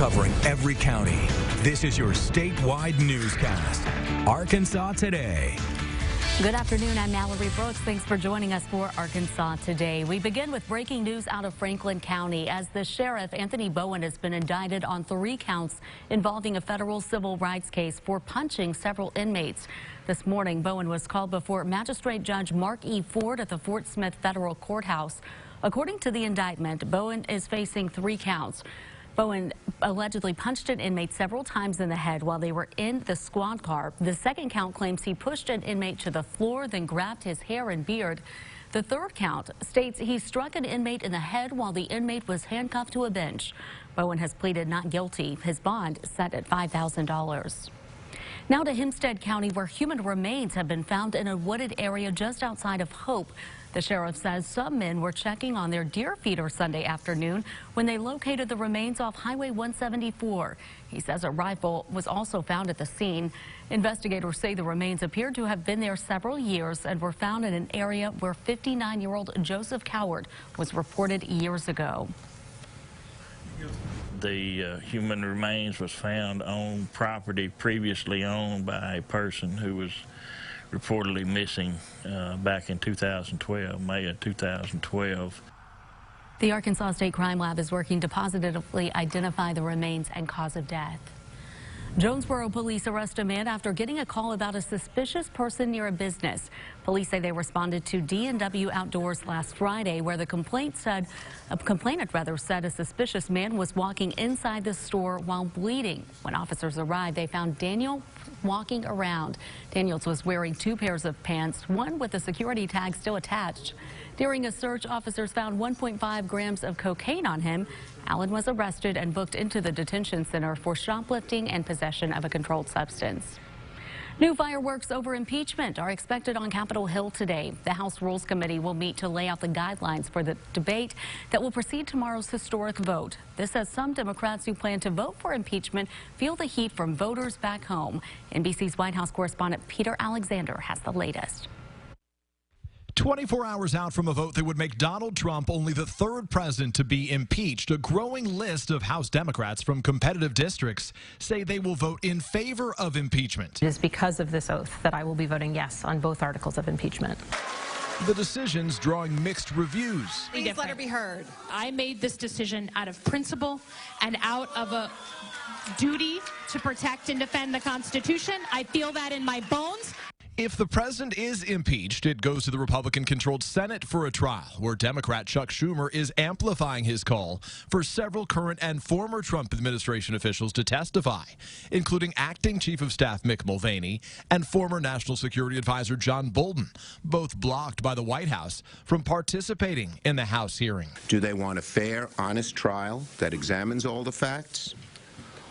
covering every county. This is your statewide newscast, Arkansas Today. Good afternoon, I'm Mallory Brooks. Thanks for joining us for Arkansas Today. We begin with breaking news out of Franklin County as the sheriff, Anthony Bowen, has been indicted on 3 counts involving a federal civil rights case for punching several inmates. This morning, Bowen was called before Magistrate Judge Mark E. Ford at the Fort Smith Federal Courthouse. According to the indictment, Bowen is facing 3 counts. Bowen allegedly punched an inmate several times in the head while they were in the squad car. The second count claims he pushed an inmate to the floor, then grabbed his hair and beard. The third count states he struck an inmate in the head while the inmate was handcuffed to a bench. Bowen has pleaded not guilty. His bond set at $5,000. Now to Hempstead County, where human remains have been found in a wooded area just outside of Hope. The sheriff says some men were checking on their deer feeder Sunday afternoon when they located the remains off Highway 174. He says a rifle was also found at the scene. Investigators say the remains appeared to have been there several years and were found in an area where 59-year-old Joseph Coward was reported years ago. The human remains was found on property previously owned by a person who was reportedly missing back in 2012, May of 2012. The Arkansas State Crime Lab is working to positively identify the remains and cause of death. Jonesboro police arrest a man after getting a call about a suspicious person near a business. Police say they responded to D&W Outdoors last Friday, where the complainant said a suspicious man was walking inside the store while bleeding. When officers arrived, they found Daniel walking around. Daniels was wearing 2 pairs of pants, one with a security tag still attached. During a search, officers found 1.5 grams of cocaine on him. Allen was arrested and booked into the detention center for shoplifting and possession of a controlled substance. New fireworks over impeachment are expected on Capitol Hill today. The House Rules Committee will meet to lay out the guidelines for the debate that will precede tomorrow's historic vote. This as some Democrats who plan to vote for impeachment feel the heat from voters back home. NBC's White House correspondent Peter Alexander has the latest. 24 hours out from a vote that would make Donald Trump only the 3rd president to be impeached, a growing list of House Democrats from competitive districts say they will vote in favor of impeachment. It is because of this oath that I will be voting yes on both articles of impeachment. The decision's drawing mixed reviews. Please let her be heard. I made this decision out of principle and out of a duty to protect and defend the Constitution. I feel that in my bones. If the president is impeached, it goes to the Republican-controlled Senate for a trial, where Democrat Chuck Schumer is amplifying his call for several current and former Trump administration officials to testify, including acting Chief of Staff Mick Mulvaney and former National Security Advisor John Bolton, both blocked by the White House from participating in the House hearing. Do they want a fair, honest trial that examines all the facts,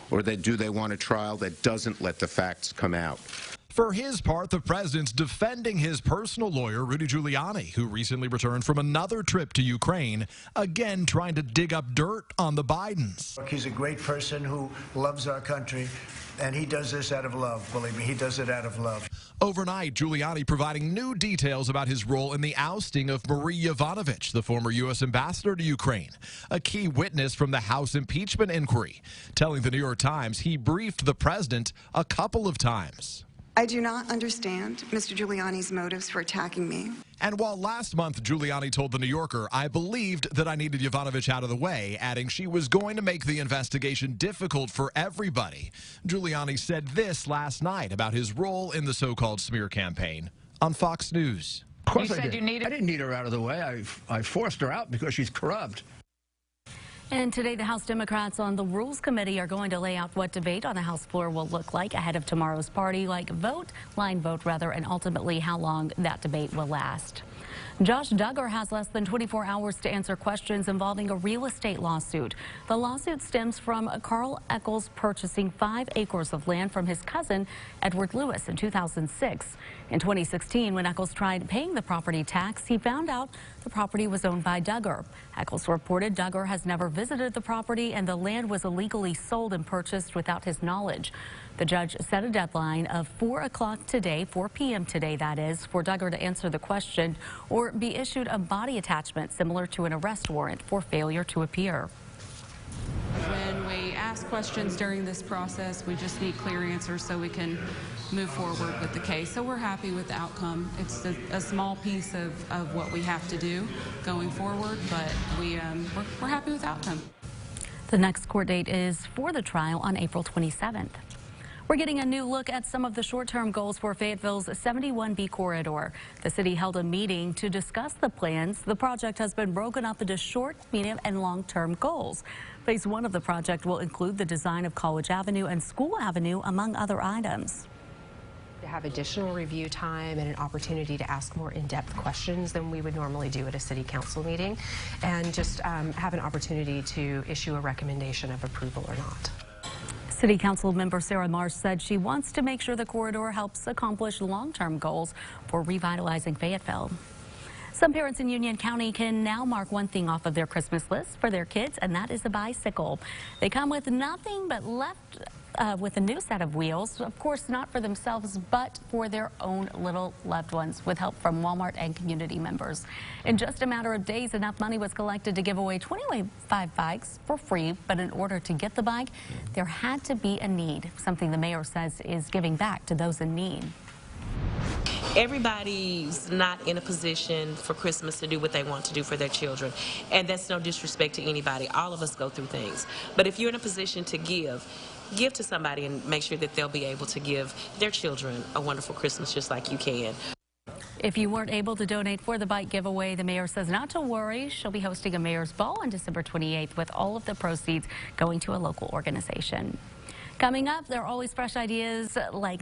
or do they want a trial that doesn't let the facts come out? For his part, the president's defending his personal lawyer, Rudy Giuliani, who recently returned from another trip to Ukraine, again trying to dig up dirt on the Bidens. He's a great person who loves our country, and he does this out of love. Believe me, he does it out of love. Overnight, Giuliani providing new details about his role in the ousting of Marie Yovanovitch, the former U.S. ambassador to Ukraine, a key witness from the House impeachment inquiry, telling the New York Times he briefed the president a couple of times. I do not understand Mr. Giuliani's motives for attacking me. And while last month Giuliani told The New Yorker, I believed that I needed Yovanovitch out of the way, adding she was going to make the investigation difficult for everybody, Giuliani said this last night about his role in the so-called smear campaign on Fox News. Of course I didn't need her out of the way. I forced her out because she's corrupt. And today, the House Democrats on the Rules Committee are going to lay out what debate on the House floor will look like ahead of tomorrow's line vote, and ultimately how long that debate will last. Josh Duggar has less than 24 hours to answer questions involving a real estate lawsuit. The lawsuit stems from Carl Eccles purchasing 5 acres of land from his cousin, Edward Lewis, in 2006. In 2016, when Eccles tried paying the property tax, he found out the property was owned by Duggar. Eccles reported Duggar has never visited the property and the land was illegally sold and purchased without his knowledge. The judge set a deadline of 4 o'clock today, 4 p.m. today, that is, for Duggar to answer the question or be issued a body attachment similar to an arrest warrant for failure to appear. When we ask questions during this process. We just need clear answers so we can move forward with the case. So we're happy with the outcome. It's a small piece of what we have to do going forward, but we're happy with the outcome. The next court date is for the trial on April 27th. We're getting a new look at some of the short-term goals for Fayetteville's 71B corridor. The city held a meeting to discuss the plans. The project has been broken up into short, medium, and long-term goals. Phase 1 of the project will include the design of College Avenue and School Avenue, among other items. To have additional review time and an opportunity to ask more in-depth questions than we would normally do at a city council meeting, and just have an opportunity to issue a recommendation of approval or not. City Council member Sarah Marsh said she wants to make sure the corridor helps accomplish long-term goals for revitalizing Fayetteville. Some parents in Union County can now mark one thing off of their Christmas list for their kids, and that is a bicycle. They come with nothing but with a new set of wheels, of course not for themselves, but for their own little loved ones, with help from Walmart and community members. In just a matter of days, enough money was collected to give away 25 bikes for free, but in order to get the bike, there had to be a need, something the mayor says is giving back to those in need. Everybody's not in a position for Christmas to do what they want to do for their children, and that's no disrespect to anybody. All of us go through things, but if you're in a position to give to somebody and make sure that they'll be able to give their children a wonderful Christmas just like you can. If you weren't able to donate for the bike giveaway, the mayor says not to worry. She'll be hosting a mayor's ball on December 28th with all of the proceeds going to a local organization. Coming up, there are always fresh ideas like